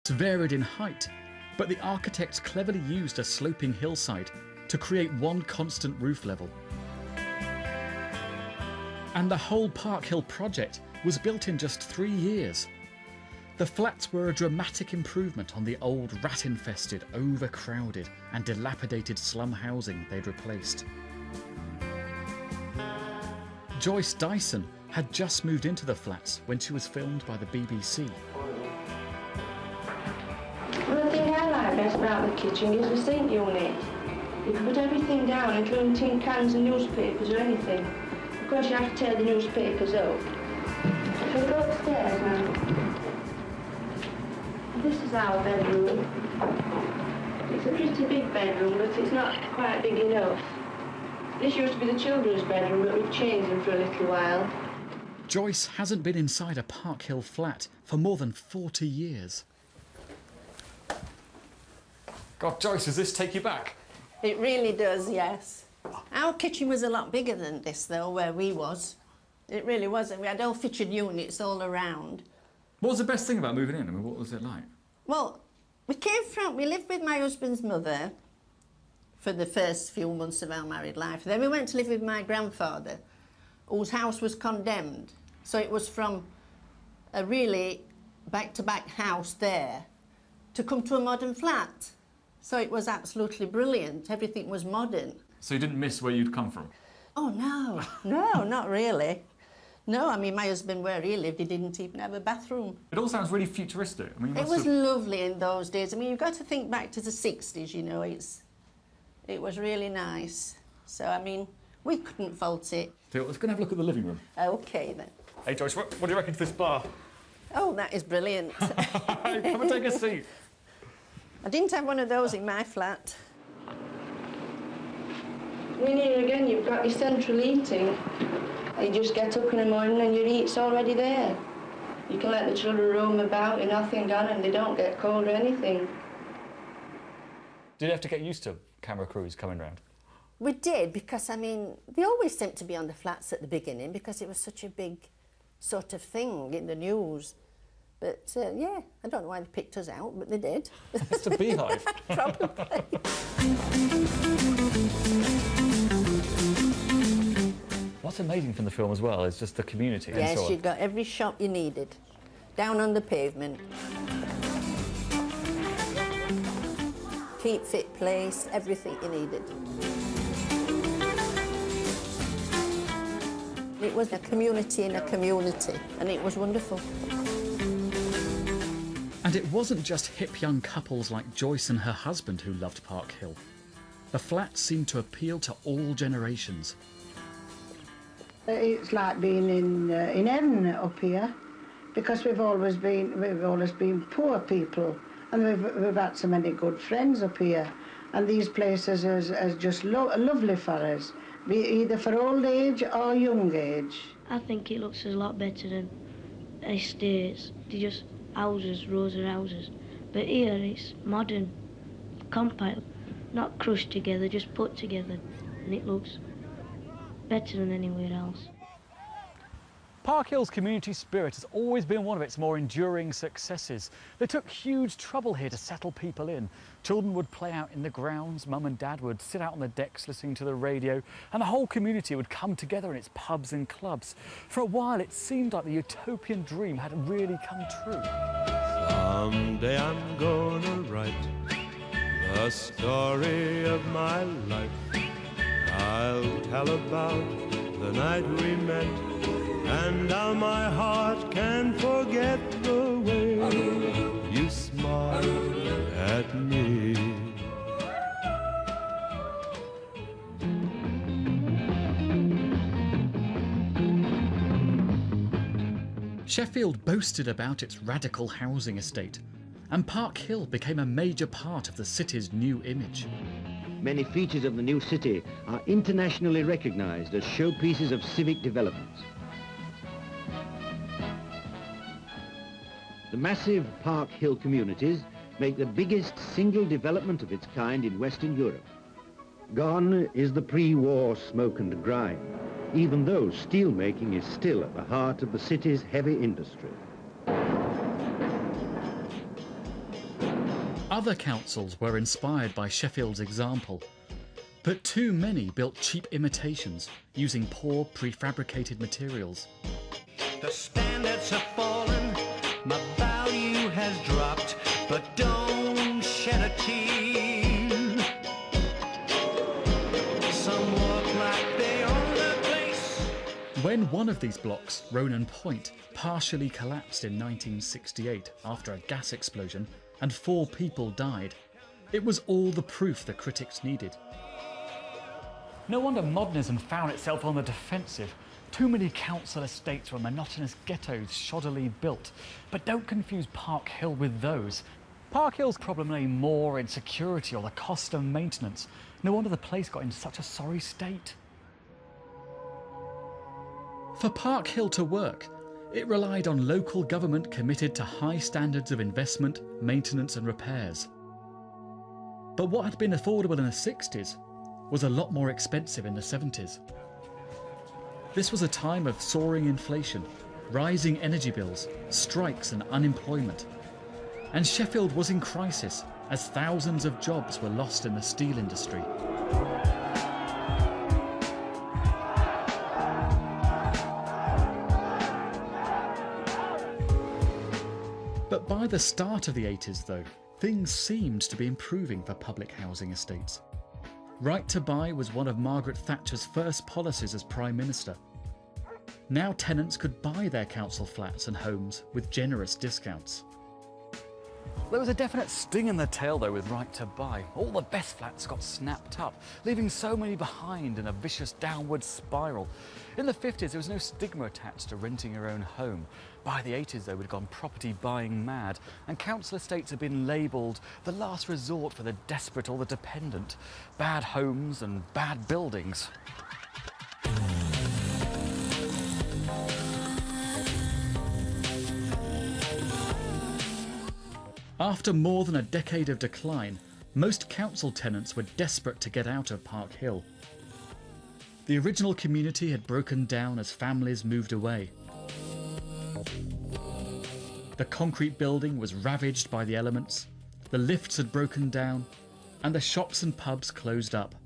varied in height, but the architects cleverly used a sloping hillside to create one constant roof level. And the whole Park Hill project was built in just 3 years. The flats were a dramatic improvement on the old rat-infested, overcrowded and dilapidated slum housing they'd replaced. Joyce Dyson had just moved into the flats when she was filmed by the BBC. Well, the thing I like best about the kitchen is the sink unit. You can put everything down, including tin cans and newspapers or anything. Of course, you have to tear the newspapers up. Shall we go upstairs now? This is our bedroom. It's a pretty big bedroom, but it's not quite big enough. This used to be the children's bedroom, but we've changed them for a little while. Joyce hasn't been inside a Park Hill flat for more than 40 years. God, Joyce, does this take you back? It really does, yes. Our kitchen was a lot bigger than this, though, where we was. It really wasn't. We had all featured units all around. What was the best thing about moving in? I mean, what was it like? Well, we lived with my husband's mother for the first few months of our married life. Then we went to live with my grandfather, whose house was condemned. So it was from a really back-to-back house there to come to a modern flat. So it was absolutely brilliant. Everything was modern. So you didn't miss where you'd come from? Oh, no. No, not really. No, I mean, my husband, where he lived, he didn't even have a bathroom. It all sounds really futuristic. I mean, it was lovely in those days. I mean, you've got to think back to the 60s, you know. It was really nice. So, I mean, we couldn't fault it. So let's go and have a look at the living room. OK, then. Hey, Joyce, what do you reckon to this bar? Oh, that is brilliant. Come and take a seat. I didn't have one of those in my flat. I mean, here again, you've got your central heating. You just get up in the morning and your heat's already there. You can let the children roam about with nothing on and they don't get cold or anything. Did you have to get used to camera crews coming round? We did, because, I mean, they always seemed to be on the flats at the beginning because it was such a big sort of thing in the news. But, yeah, I don't know why they picked us out, but they did. It's a beehive. Probably. What's amazing from the film as well is just the community. Yes, and so you've got every shop you needed, down on the pavement. Keep fit place, everything you needed. It was a community in a community, and it was wonderful. And it wasn't just hip young couples like Joyce and her husband who loved Park Hill. The flat seemed to appeal to all generations. It's like being in heaven up here, because we've always been poor people, and we've had so many good friends up here, and these places are just lovely for us, either for old age or young age. I think it looks a lot better than estates. They're just houses, rows of houses, but here it's modern, compact, not crushed together, just put together, and it looks better than anywhere else. Park Hill's community spirit has always been one of its more enduring successes. They took huge trouble here to settle people in. Children would play out in the grounds, mum and dad would sit out on the decks listening to the radio, and the whole community would come together in its pubs and clubs. For a while it seemed like the utopian dream had really come true. Someday I'm gonna write the story of my life. I'll tell about the night we met, and how my heart can forget the way you smiled at me. Sheffield boasted about its radical housing estate, and Park Hill became a major part of the city's new image. Many features of the new city are internationally recognised as showpieces of civic development. The massive Park Hill communities make the biggest single development of its kind in Western Europe. Gone is the pre-war smoke and grime, even though steel making is still at the heart of the city's heavy industry. Other councils were inspired by Sheffield's example, but too many built cheap imitations using poor prefabricated materials. The standards have fallen, my value has dropped, but don't shed a tear. Some walk like they own the place. When one of these blocks, Ronan Point, partially collapsed in 1968 after a gas explosion and 4 people died, it was all the proof the critics needed. No wonder modernism found itself on the defensive. Too many council estates were monotonous ghettos shoddily built. But don't confuse Park Hill with those. Park Hill's problem lay more in security or the cost of maintenance. No wonder the place got in such a sorry state. For Park Hill to work, it relied on local government committed to high standards of investment, maintenance and repairs. But what had been affordable in the 60s was a lot more expensive in the 70s. This was a time of soaring inflation, rising energy bills, strikes and unemployment. And Sheffield was in crisis as thousands of jobs were lost in the steel industry. But by the start of the 80s, though, things seemed to be improving for public housing estates. Right to buy was one of Margaret Thatcher's first policies as Prime Minister. Now tenants could buy their council flats and homes with generous discounts. There was a definite sting in the tail, though, with Right to Buy. All the best flats got snapped up, leaving so many behind in a vicious downward spiral. In the 50s, there was no stigma attached to renting your own home. By the 80s, though, we'd gone property buying mad, and council estates had been labelled the last resort for the desperate or the dependent. Bad homes and bad buildings. After more than a decade of decline, most council tenants were desperate to get out of Park Hill. The original community had broken down as families moved away. The concrete building was ravaged by the elements, the lifts had broken down, and the shops and pubs closed up.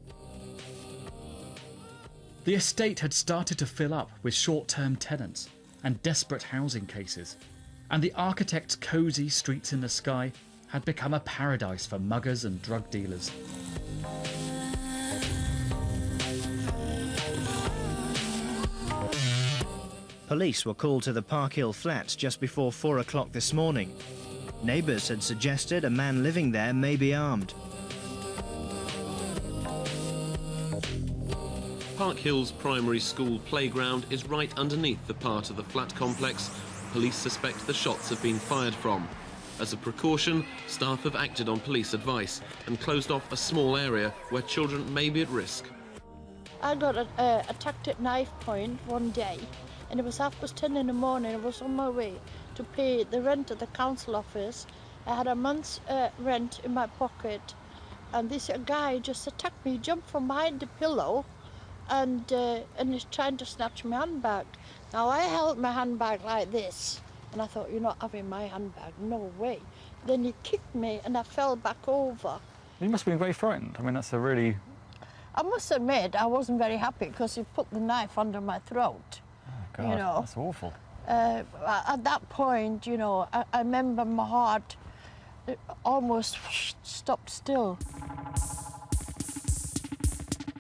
The estate had started to fill up with short-term tenants and desperate housing cases, and the architect's cosy streets in the sky had become a paradise for muggers and drug dealers. Police were called to the Park Hill flats just before 4 o'clock this morning. Neighbours had suggested a man living there may be armed. Park Hill's primary school playground is right underneath the part of the flat complex police suspect the shots have been fired from. As a precaution, staff have acted on police advice and closed off a small area where children may be at risk. I got attacked at knife point one day, and it was 10:30 in the morning. I was on my way to pay the rent at the council office. I had a month's rent in my pocket, and this guy just attacked me, jumped from behind the pillow, and he's trying to snatch my handbag. Now I held my handbag like this, and I thought, you're not having my handbag, no way. Then he kicked me, and I fell back over. You must have been very frightened. I mean, that's a really... I must admit, I wasn't very happy because he put the knife under my throat. Oh, God, you know, that's awful. At that point, you know, I remember my heart almost stopped still.